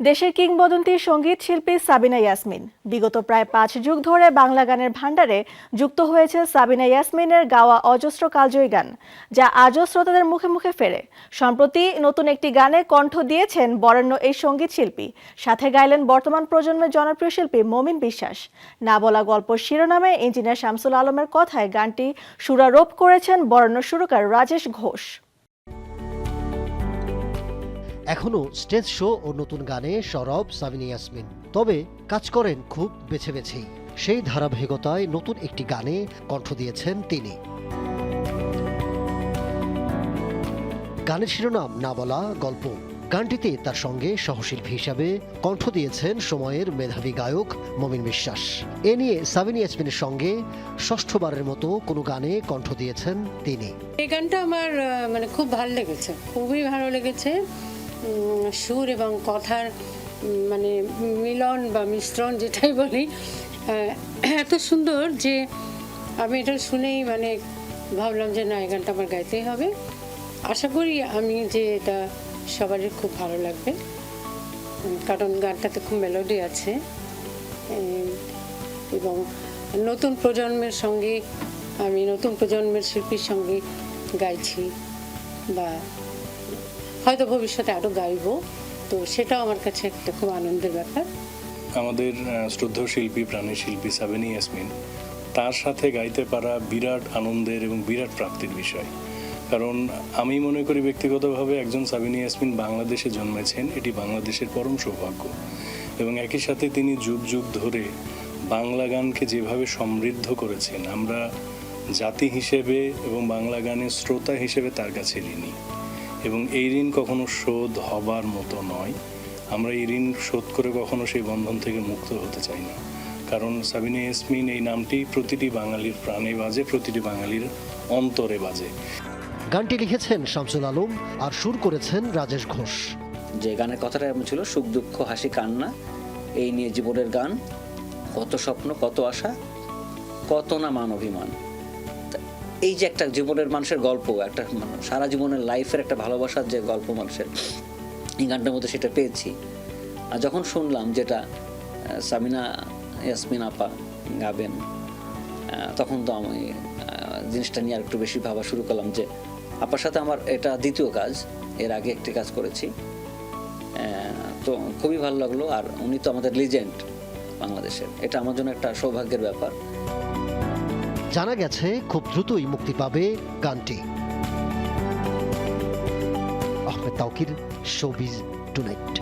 দেশের কিংবদন্তি সঙ্গীত শিল্পী সাবিনা ইয়াসমিন বিগত প্রায় 5 যুগ ধরে বাংলা গানের ভাণ্ডারে যুক্ত হয়েছে সাবিনা ইয়াসমিনের গাওয়া অজস্র কালজয়ী গান, যা আজও শ্রোতাদের মুখে মুখে ফেরে। সম্প্রতি নতুন একটি গানে কণ্ঠ দিয়েছেন বরেণ্য এই সঙ্গীত শিল্পী, সাথে গাইলেন বর্তমান প্রজন্মের জনপ্রিয় শিল্পী মমিন বিশ্বাস। না বলা গল্প শিরোনামে ইঞ্জিনিয়ার শামসুল আলমের কথায় গানটি সুরারোপ করেছেন বরেণ্য সুরকার রাজেশ ঘোষ। এখনো স্টেজ শো ও নতুন গানে সরব সাবিনা ইয়াসমিন, তবে কাজ করেন খুব বেছে বেছেই। সেই ধারাবাহিকতায় নতুন একটি গানে কণ্ঠ দিয়েছেন তিনি। গানের শিরোনাম না বলা গল্প। গানটিতে তার সঙ্গে সহশিল্পী হিসাবে কণ্ঠ দিয়েছেন সময়ের মেধাবী গায়ক মমিন বিশ্বাস। এ নিয়ে সাবিনা ইয়াসমিনের সঙ্গে ষষ্ঠবারের মতো কোনো গানে কণ্ঠ দিয়েছেন তিনি। এই গানটা আমার খুব ভালো লেগেছে, খুবই ভালো লেগেছে। সুর এবং কথার মিলন বা মিশ্রণ যেটাই বলি, এত সুন্দর যে আমি এটা শুনেই ভাবলাম যে না, এই গানটা আমার গাইতেই হবে। আশা করি আমি যে এটা সবারই খুব ভালো লাগবে, কারণ গানটাতে খুব মেলোডি আছে এবং নতুন প্রজন্মের সঙ্গে আমি নতুন প্রজন্মের শিল্পীর সঙ্গে গাইছি, বা হয়তো ভবিষ্যতে আরও গাইবো, তো সেটাও আমার কাছে একটা খুব আনন্দের ব্যাপার। আমাদের শ্রদ্ধেয় শিল্পী, প্রাণের শিল্পী সাবিনা ইয়াসমিন, তার সাথে গাইতে পারা বিরাট আনন্দের এবং বিরাট প্রাপ্তির বিষয়। কারণ আমি মনে করি ব্যক্তিগতভাবে একজন সাবিনা ইয়াসমিন বাংলাদেশে জন্মেছেন, এটি বাংলাদেশের পরম সৌভাগ্য। এবং একই সাথে তিনি যুগ যুগ ধরে বাংলা গানকে যেভাবে সমৃদ্ধ করেছেন, আমরা জাতি হিসেবে এবং বাংলা গানের শ্রোতা হিসেবে তার কাছে ঋণী। এবং এই ঋণ কখনো শোধ হবার মতো নয়। আমরা এই ঋণ শোধ করে কখনো সেই বন্ধন থেকে মুক্ত হতে চাই না, কারণ সাবিনা ইয়াসমিন এই নামটি প্রতিটি বাঙালির প্রাণে বাজে, প্রতিটি বাঙালির অন্তরে বাজে। গানটি লিখেছেন শামসুল আলম আর সুর করেছেন রাজেশ ঘোষ। যে গানের কথাটা এমন ছিল, সুখ দুঃখ হাসি কান্না, এই নিয়ে জীবনের গান, কত স্বপ্ন কত আশা, কত না মান অভিমান। এই যে একটা জীবনের মানুষের গল্প, একটা সারা জীবনের লাইফের একটা ভালোবাসার যে গল্প মানুষের, এই গানটার মধ্যে সেটা পেয়েছি। আর যখন শুনলাম যেটা সাবিনা ইয়াসমিন আপা গাবেন, তখন তো আমি জিনিসটা নিয়ে আর একটু বেশি ভাবা শুরু করলাম যে আপার সাথে আমার এটা দ্বিতীয় কাজ, এর আগে একটি কাজ করেছি, তো খুবই ভালো লাগলো। আর উনি তো আমাদের লিজেন্ড বাংলাদেশের, এটা আমার জন্য একটা সৌভাগ্যের ব্যাপার। জানা গেছে খুব দ্রুতই মুক্তি পাবে গানটি। Ahmed Tauquir, showbiz tonight.